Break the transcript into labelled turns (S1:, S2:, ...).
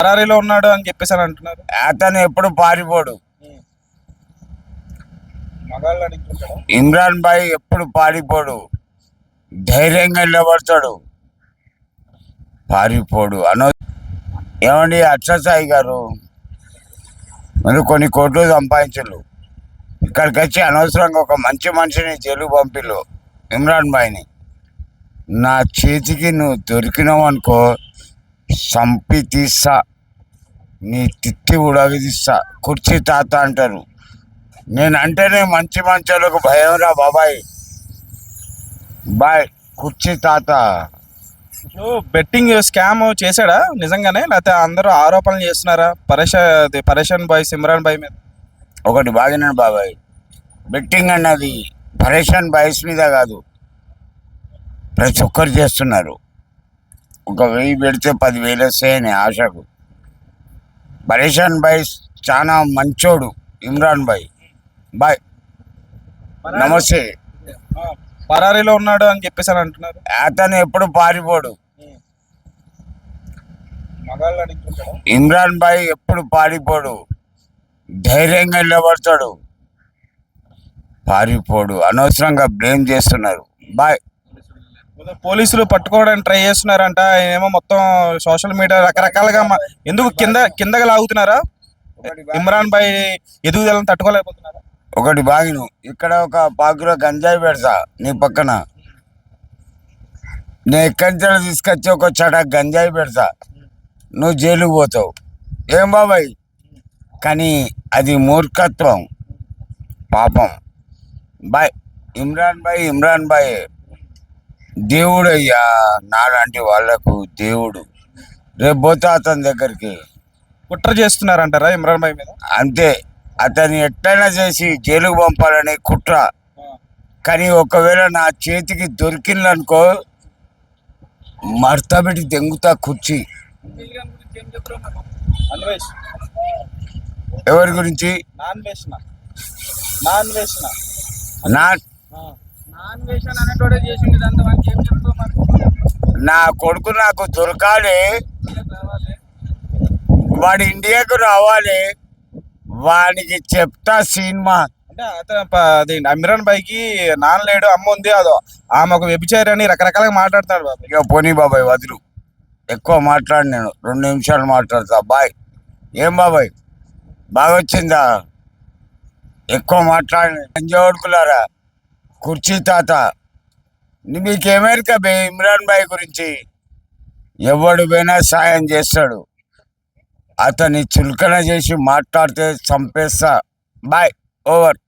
S1: పరారీలో ఉన్నాడు అని చెప్పేసి అని అంటున్నారు.
S2: అతను ఎప్పుడు పారిపోడు.
S1: మగాళ్ళు అడుగుతుంటాడు.
S2: ఇమ్రాన్ భాయ్ ఎప్పుడు పారిపోడు, ధైర్యంగా నిలబడతాడు, పారిపోడు. ఏమండి అక్షసాయి గారు, మీరు కొన్ని కోట్లు సంపాదించరు, ఇక్కడికి వచ్చి అనవసరంగా ఒక మంచి మనిషిని జైలు పంపిలు ఇమ్రాన్ భాయ్ని. నా చేతికి నువ్వు దొరికినావు అనుకో, సంపి తీస్తా, నీ తిట్టి ఉడగదీస్తా. కుర్చీ తాత అంటారు. నేనంటేనే మంచి మంచోళ్ళకు భయం రా బాబాయ్. బాయ్ కుర్చీ తాత.
S1: ఇప్పుడు బెట్టింగ్ స్కామ్ చేశాడా నిజంగానే, లేకపోతే అందరూ ఆరోపణలు చేస్తున్నారా పరేషన్ బాయ్ ఇమ్రాన్ బాయ్ మీద?
S2: ఒకటి బాగినాడు బాబాయ్, బెట్టింగ్ అన్నది పరేషన్ బాయ్స్ మీద కాదు, ప్రతి ఒక్కరు చేస్తున్నారు. ఒక 1000 పెడితే 10,000 వస్తాయని ఆశకు. పరేషన్ బాయ్స్ చాలా మంచోడు ఇమ్రాన్ భాయ్. బాయ్ నమస్తే.
S1: పరారీలో ఉన్నాడు అని చెప్పేసి అని అంటున్నారు.
S2: అతను ఎప్పుడు పారిపోడు.
S1: మగాళ్ళు అడుగుతుంటాడు.
S2: ఇమ్రాన్ భాయ్ ఎప్పుడు పారిపోడు, ధైర్యంగా నిలబడతాడు, పారిపోడు. అనవసరంగా బ్లేమ్ చేస్తున్నారు. బాయ్.
S1: పోలీసులు పట్టుకోవడానికి ట్రై చేస్తున్నారంట. ఏమో మొత్తం సోషల్ మీడియా రకరకాలుగా ఎందుకు కిందగా లాగుతున్నారా? ఇమ్రాన్ భాయ్ ఎదుగుదలను తట్టుకోలేకపోతున్నారా?
S2: ఒకటి బాగిను, ఇక్కడ ఒక పాకులో గంజాయి పెడతా నీ పక్కన, నేను ఎక్కడి నుంచి తీసుకొచ్చి ఒక చట గంజాయి పెడతా, నువ్వు జైలుకు పోతావు. ఏం బాబాయ్? కానీ అది మూర్ఖత్వం, పాపం. బాయ్. ఇమ్రాన్ భాయ్ దేవుడు అయ్యా, నాలాంటి వాళ్లకు దేవుడు. రేపు పోతా అతని దగ్గరికి.
S1: కుట్ర చేస్తున్నారంటారా ఇమ్రాన్ భాయ్ మీద?
S2: అంతే, అతన్ని ఎట్లయినా చేసి జైలుకు పంపాలని కుట్ర. కానీ ఒకవేళ నా చేతికి దొరికిందనుకో, మర్తబెట్టి దెంగుతా కుర్చీ. ఎవరి గురించి? నా కొడుకు నాకు దొరకాలి, వాడు ఇండియాకు రావాలి, వానికి చెప్తా సినిమా.
S1: అంటే అది ఇమ్రాన్ భాయ్కి నాన్న లేడు, అమ్మ ఉంది, అదో ఆమె ఒక వ్యభిచారి అని రకరకాలుగా మాట్లాడుతున్నాడు బాబు.
S2: ఇక పోనీ బాబాయ్ వదులు, ఎక్కువ మాట్లాడి, నేను 2 నిమిషాలు మాట్లాడతా. బాయ్. ఏం బాబాయ్ బాగా వచ్చిందా? ఎక్కువ మాట్లాడి సంజోడుకులారా, కుర్చీ తాత. మీకేమేరిక బే ఇమ్రాన్ భాయ్ గురించి? ఎవడు పోయినా సాయం చేస్తాడు, అతన్ని చులకన చేసి మాట్లాడితే చంపేస్తా. బాయ్. ఓవర్.